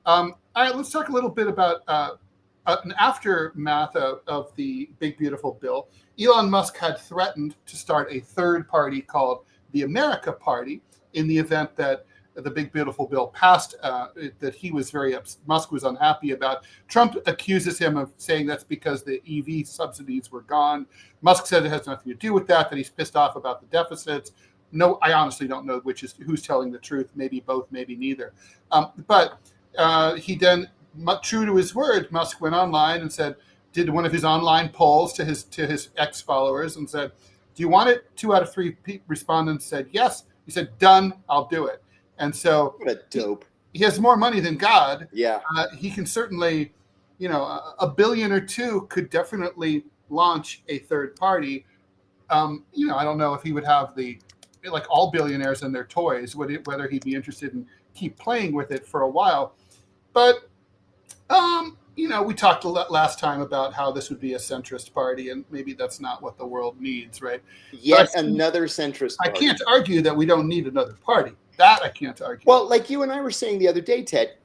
All right, let's talk a little bit about an aftermath of the Big Beautiful Bill. Elon Musk had threatened to start a third party called the America Party in the event that the Big Beautiful Bill passed, that he was Musk was unhappy about. Trump accuses him of saying that's because the EV subsidies were gone. Musk said it has nothing to do with that he's pissed off about the deficits. No, I honestly don't know who's telling the truth. Maybe both, maybe neither. But he then, true to his word, Musk went online and did one of his online polls to his ex followers and said, "Do you want it?" 2 out of 3 respondents said yes. He said, "Done, I'll do it." And so, what a dope. He has more money than God. Yeah, he can certainly, $1 billion or 2 could definitely launch a third party. I don't know if he would have like all billionaires and their toys, whether he'd be interested in keep playing with it for a while. But, we talked last time about how this would be a centrist party, and maybe that's not what the world needs, right? Yet another centrist party. I can't argue that we don't need another party. That I can't argue. Well, like you and I were saying the other day, Ted,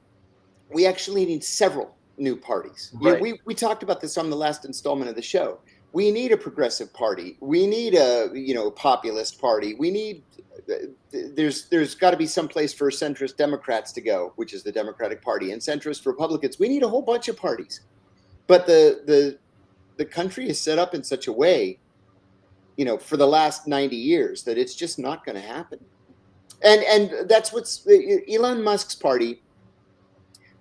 we actually need several new parties. Right. We talked about this on the last installment of the show. We need a progressive party. We need a populist party. We need there's got to be some place for centrist Democrats to go, which is the Democratic Party, and centrist Republicans. We need a whole bunch of parties. But the country is set up in such a way, for the last 90 years that it's just not going to happen. And that's what's Elon Musk's party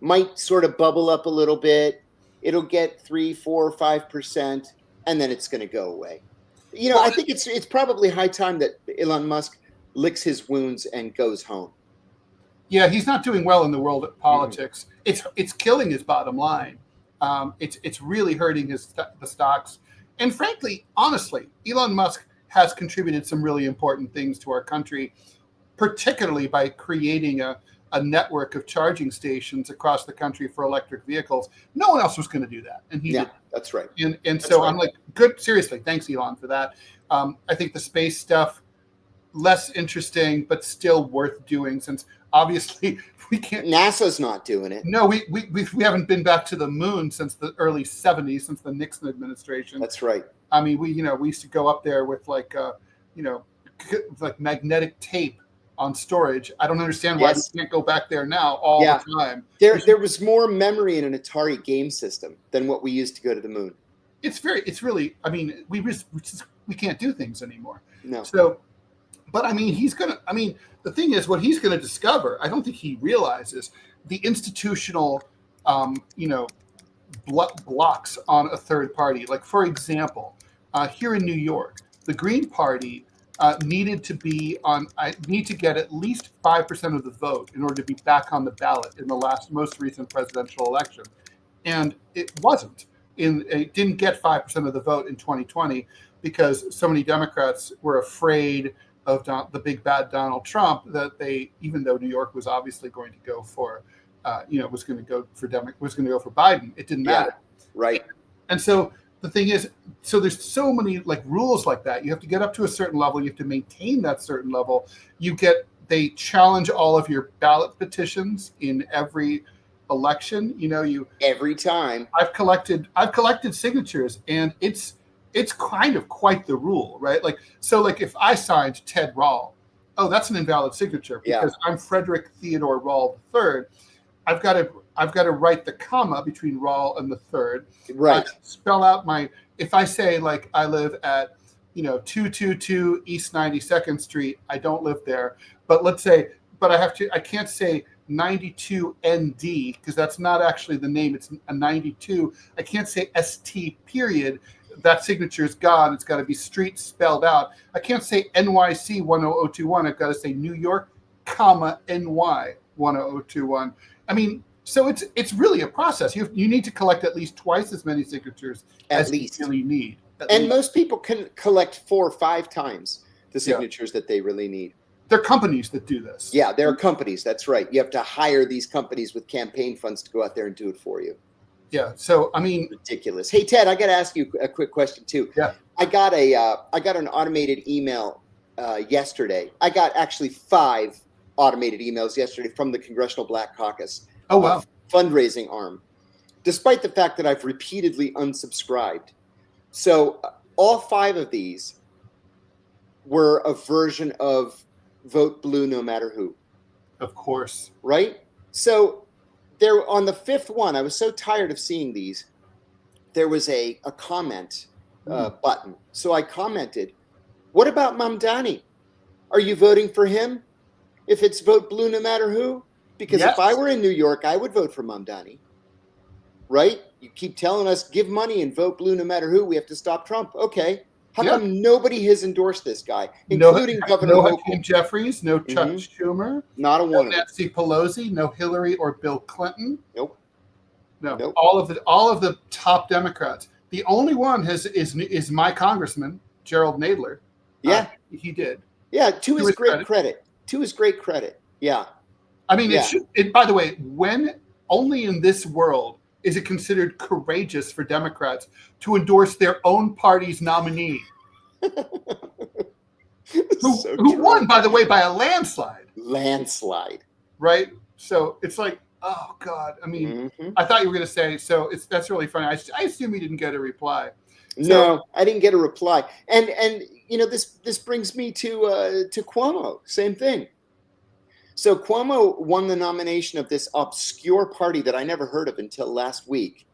might sort of bubble up a little bit. It'll get 3, 4, 5%, and then it's going to go away. I think it's probably high time that Elon Musk licks his wounds and goes home. Yeah, he's not doing well in the world of politics. Mm-hmm. It's killing his bottom line. It's really hurting the stocks. And frankly, honestly, Elon Musk has contributed some really important things to our country, particularly by creating a network of charging stations across the country for electric vehicles. No one else was going to do that. And he did. That's right. And that's so right. I'm like, good, seriously, thanks, Elon, for that. I think the space stuff, less interesting, but still worth doing, since obviously we can't. NASA's not doing it. No, we haven't been back to the moon since the early 70s, since the Nixon administration. That's right. I mean, we used to go up there with like magnetic tape on storage. I don't understand why we can't go back there now all the time. There was more memory in an Atari game system than what we used to go to the moon. It's really, I mean, we can't do things anymore. No. So, but I mean, the thing is, what he's going to discover, I don't think he realizes the institutional, blocks on a third party. Like, for example, here in New York, the Green Party need to get at least 5% of the vote in order to be back on the ballot in the most recent presidential election. And it wasn't. It didn't get 5% of the vote in 2020 because so many Democrats were afraid of the big bad Donald Trump that even though New York was obviously going to go for, was going to go for Biden, it didn't matter. Right. And so the thing is, so there's so many like rules like that. You have to get up to a certain level. You have to maintain that certain level. They challenge all of your ballot petitions in every election. Every time. I've collected signatures, and it's kind of quite the rule, right? Like, so like if I signed Ted Rall, that's an invalid signature because I'm Frederick Theodore Rall III. I've got to write the comma between Rall and the third. Right. Spell out if I say like I live at 222 East 92nd Street, I don't live there. But I can't say 92 ND because that's not actually the name. It's a 92. I can't say ST period. That signature is gone. It's got to be street spelled out. I can't say NYC 10021. I've got to say New York, comma NY 10021. I mean, so it's really a process. You need to collect at least twice as many signatures as you really need. And most people can collect 4 or 5 times the signatures that they really need. There are companies that do this. Yeah, there are companies. That's right. You have to hire these companies with campaign funds to go out there and do it for you. Yeah. So, I mean, ridiculous. Hey, Ted, I got to ask you a quick question too. Yeah. I got an automated email yesterday. I got actually 5 automated emails yesterday from the Congressional Black Caucus. Oh, wow. fundraising arm, despite the fact that I've repeatedly unsubscribed. So all 5 of these were a version of vote blue no matter who. Of course. Right? So there, on the 5th one, I was so tired of seeing these, there was a comment button. So I commented, what about Mamdani? Are you voting for him if it's vote blue no matter who? Because if I were in New York, I would vote for Mamdani. Right? You keep telling us, give money and vote blue no matter who. We have to stop Trump. Okay. How come nobody has endorsed this guy, including Governor Hochul? Hakeem Jeffries, no Chuck Schumer. Not a one. No Nancy Pelosi, no Hillary or Bill Clinton. Nope. No. All of the top Democrats. The only one is my congressman, Gerald Nadler. Yeah. He did. Yeah, to his great credit. To his great credit. Yeah. I mean, by the way, when only in this world is it considered courageous for Democrats to endorse their own party's nominee? who won, by the way, by a landslide. Landslide. Right? So it's like, oh, God. I mean, I thought you were going to say, so that's really funny. I assume you didn't get a reply. No, I didn't get a reply. And this brings me to Cuomo. Same thing. So Cuomo won the nomination of this obscure party that I never heard of until last week.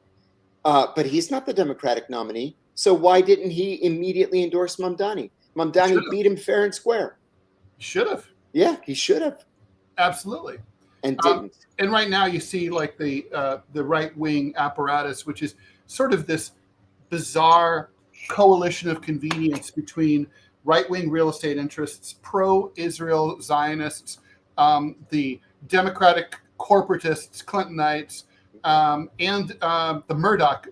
But he's not the Democratic nominee. So why didn't he immediately endorse Mamdani? Mamdani beat him fair and square. He should have. Yeah, he should have. Absolutely. And didn't. And right now you see like the right-wing apparatus, which is sort of this bizarre coalition of convenience between right-wing real estate interests, pro-Israel Zionists, the Democratic corporatists, Clintonites, and the Murdoch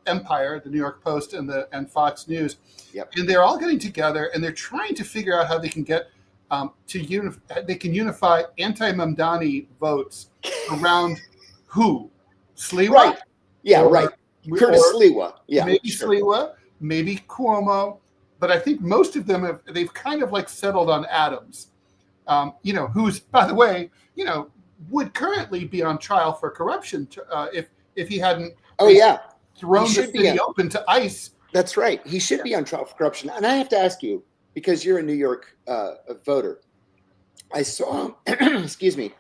empire, the New York Post and Fox News. Yep. And they're all getting together and they're trying to figure out how they can get they can unify anti-Mamdani votes around who? Sliwa? Right. Yeah, right. Curtis Sliwa. Yeah. Maybe Sliwa, maybe Cuomo, but I think most of them they've kind of like settled on Adams. Who's, by the way, would currently be on trial for corruption if he hadn't thrown the city open to ICE. That's right. He should be on trial for corruption. And I have to ask you, because you're a New York voter, I saw, excuse me,